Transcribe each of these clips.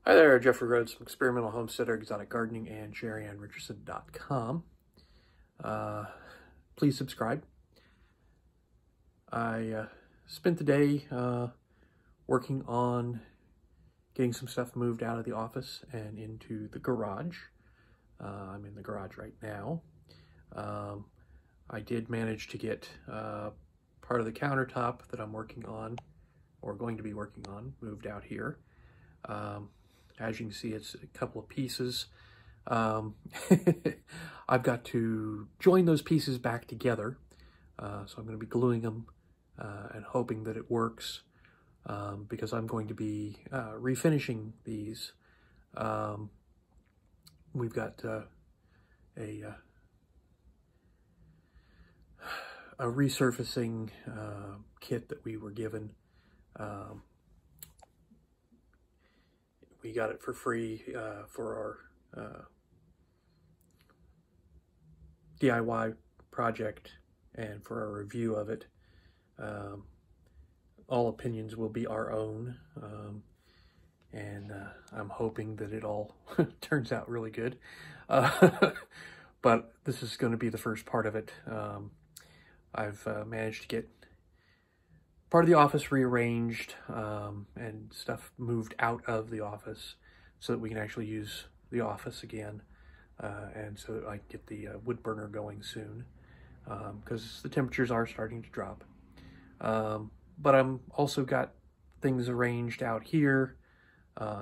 Hi there, Jeffrey Rhoades from Experimental Homesteader, Exotic Gardening, and Sheri and Richerson.com. Please subscribe. I spent the day working on getting some stuff moved out of the office and into the garage. I'm in the garage right now. I did manage to get part of the countertop that I'm working on, or going to be working on, moved out here. As you can see, it's a couple of pieces. I've got to join those pieces back together. So I'm going to be gluing them and hoping that it works, because I'm going to be refinishing these. We've got a resurfacing kit that we were given. We got it for free for our DIY project and for our review of it. All opinions will be our own, and I'm hoping that it all turns out really good. But this is going to be the first part of it. I've managed to get part of the office rearranged and stuff moved out of the office so that we can actually use the office again, and so that I can get the wood burner going soon, because the temperatures are starting to drop. But I'm also got things arranged out here.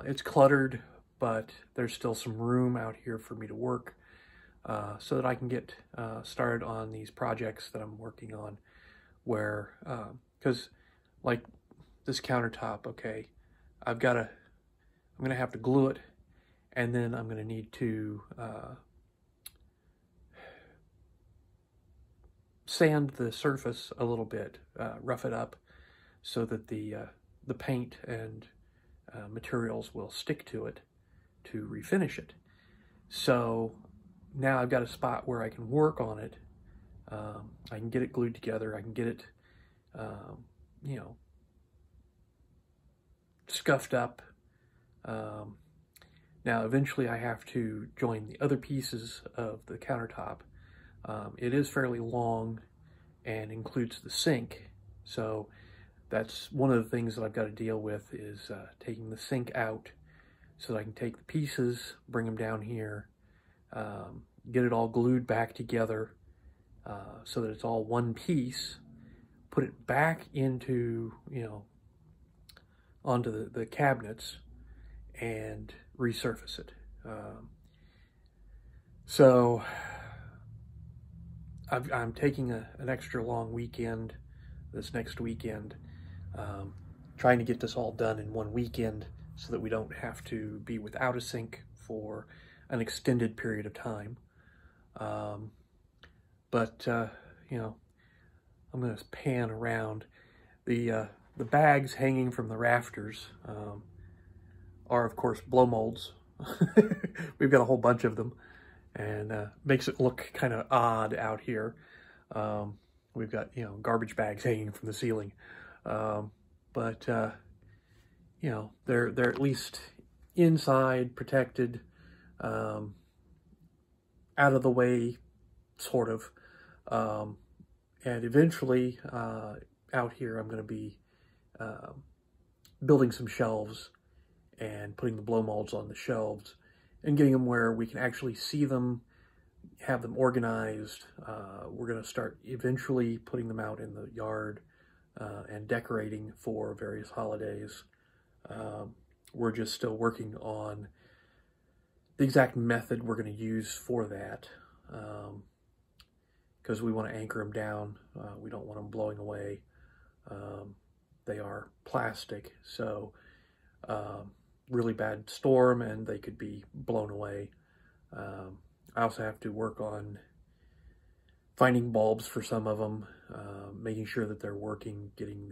It's cluttered, but there's still some room out here for me to work, so that I can get started on these projects that I'm working on, where because like this countertop, okay, I'm gonna have to glue it, and then I'm gonna need to sand the surface a little bit, rough it up, so that the paint and materials will stick to it to refinish it. So now I've got a spot where I can work on it. I can get it glued together. I can get it, you know, scuffed up. Now, eventually I have to join the other pieces of the countertop. It is fairly long and includes the sink. So that's one of the things that I've got to deal with, is taking the sink out so that I can take the pieces, bring them down here, get it all glued back together so that it's all one piece, put it back into, onto the cabinets and resurface it. So I'm taking an extra long weekend this next weekend, trying to get this all done in one weekend so that we don't have to be without a sink for an extended period of time. But I'm going to pan around. The bags hanging from the rafters are, of course, blow molds. We've got a whole bunch of them, and makes it look kind of odd out here. We've got, garbage bags hanging from the ceiling. But they're at least inside, protected, out of the way, sort of. And eventually, out here, I'm going to be building some shelves and putting the blow molds on the shelves and getting them where we can actually see them, have them organized. We're going to start eventually putting them out in the yard and decorating for various holidays. We're just still working on the exact method we're going to use for that, because we want to anchor them down. We don't want them blowing away. They are plastic, so really bad storm and they could be blown away. I also have to work on finding bulbs for some of them, making sure that they're working, getting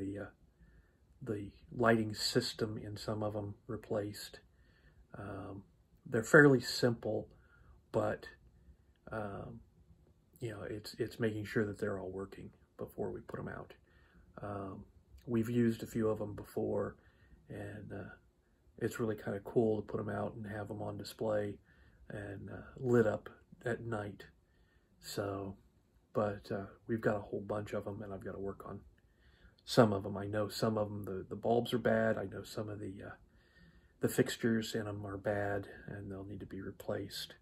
the lighting system in some of them replaced. They're fairly simple, but it's making sure that they're all working before we put them out. We've used a few of them before, and it's really kind of cool to put them out and have them on display and lit up at night. So, but we've got a whole bunch of them, and I've got to work on some of them. I know some of them, the bulbs are bad. I know some of the fixtures in them are bad, and they'll need to be replaced.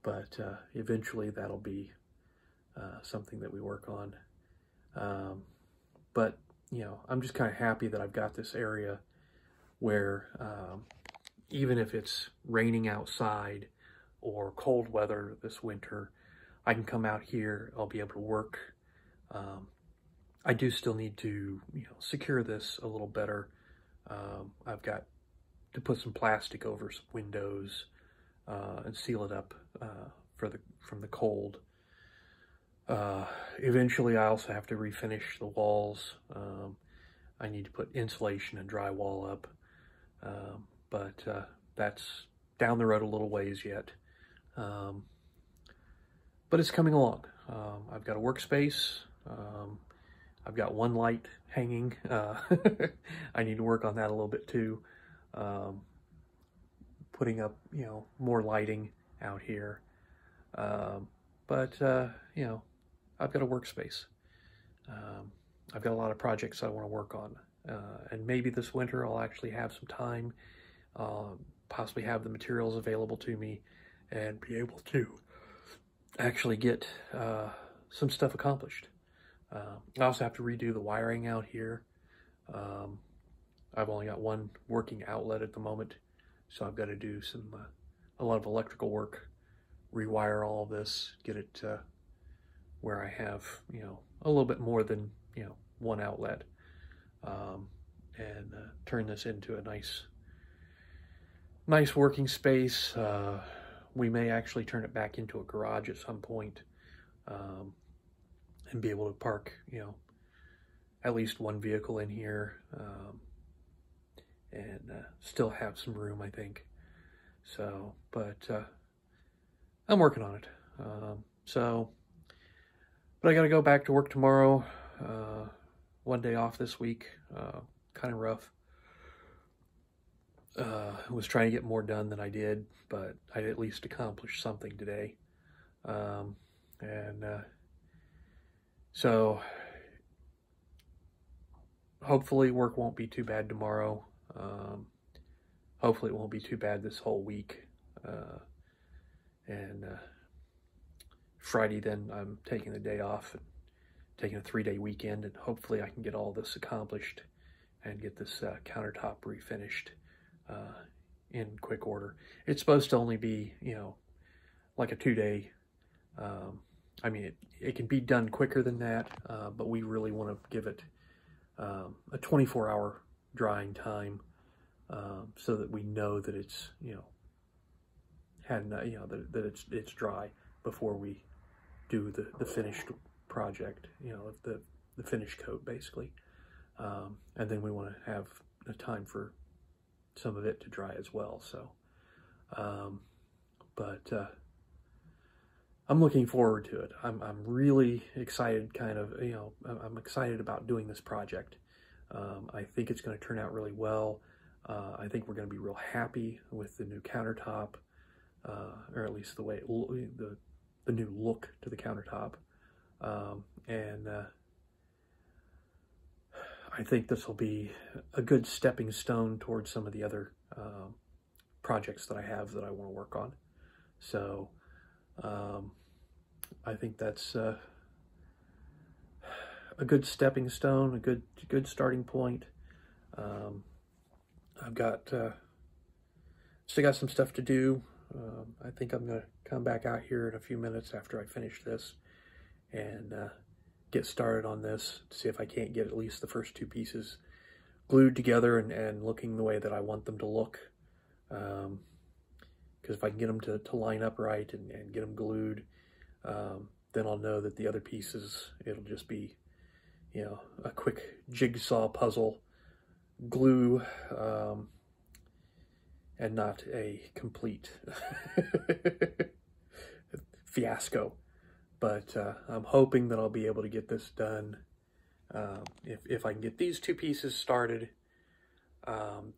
But eventually that'll be something that we work on. But, you know, I'm just kind of happy that I've got this area where even if it's raining outside or cold weather this winter, I can come out here, I'll be able to work. I do still need to, you know, secure this a little better. I've got to put some plastic over some windows and seal it up from the cold. Eventually, I also have to refinish the walls. I need to put insulation and drywall up, but that's down the road a little ways yet. But it's coming along. I've got a workspace. I've got one light hanging. I need to work on that a little bit too. Putting up, you know, more lighting out here. But you know, I've got a workspace. I've got a lot of projects I want to work on. And maybe this winter I'll actually have some time, possibly have the materials available to me and be able to actually get some stuff accomplished. I also have to redo the wiring out here. I've only got one working outlet at the moment, so I've got to do a lot of electrical work, rewire all of this, get it where I have, you know, a little bit more than, you know, one outlet, and turn this into a nice working space. We may actually turn it back into a garage at some point, and be able to park, you know, at least one vehicle in here, and still have some room, I think. So, but I'm working on it. But I got to go back to work tomorrow. One day off this week, kind of rough. I was trying to get more done than I did, but I at least accomplished something today. So hopefully work won't be too bad tomorrow. Hopefully it won't be too bad this whole week. Friday, then I'm taking the day off and taking a 3-day weekend, and hopefully I can get all this accomplished and get this countertop refinished in quick order. It's supposed to only be, you know, like a 2-day. I mean, it can be done quicker than that, but we really want to give it a 24-hour drying time, so that we know that it's, you know, that it's dry before we do the finished project, you know, the finished coat basically. And then we want to have a time for some of it to dry as well. So, I'm looking forward to it. I'm really excited, kind of, you know, I'm excited about doing this project. I think it's going to turn out really well. I think we're going to be real happy with the new countertop, or at least the way the new look to the countertop. I think this will be a good stepping stone towards some of the other projects that I have that I want to work on. So I think that's a good stepping stone, a good starting point. I've got still got some stuff to do. I think I'm going to come back out here in a few minutes after I finish this and get started on this to see if I can't get at least the first 2 pieces glued together and looking the way that I want them to look. Because if I can get them to line up right and get them glued, then I'll know that the other pieces, it'll just be, you know, a quick jigsaw puzzle glue, and not a complete fiasco. But I'm hoping that I'll be able to get this done. If I can get these 2 pieces started,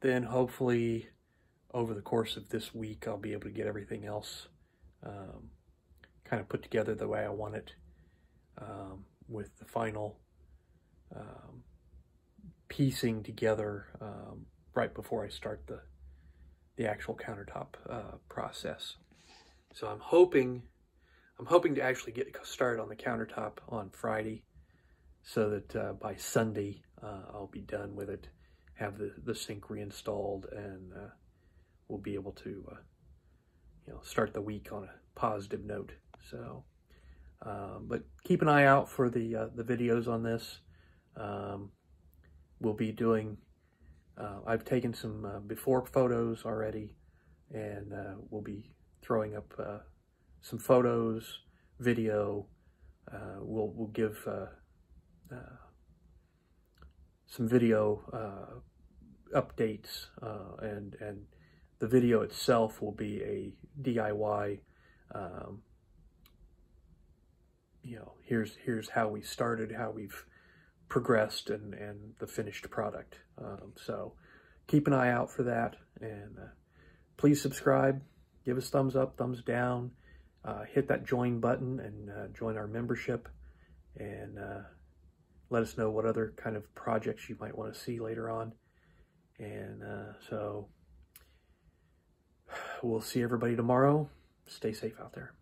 then hopefully over the course of this week, I'll be able to get everything else kind of put together the way I want it, with the final piecing together right before I start the actual countertop process. So I'm hoping to actually get started on the countertop on Friday, so that by Sunday I'll be done with it, have the sink reinstalled, and we'll be able to start the week on a positive note. So, but keep an eye out for the videos on this. We'll be doing. I've taken some before photos already, and we'll be throwing up some photos, video. We'll give some video updates, and the video itself will be a DIY. Here's how we started, how we've progressed, and the finished product. So keep an eye out for that, and please subscribe, give us thumbs up, thumbs down, hit that join button and join our membership, and let us know what other kind of projects you might want to see later on. And so we'll see everybody tomorrow. Stay safe out there.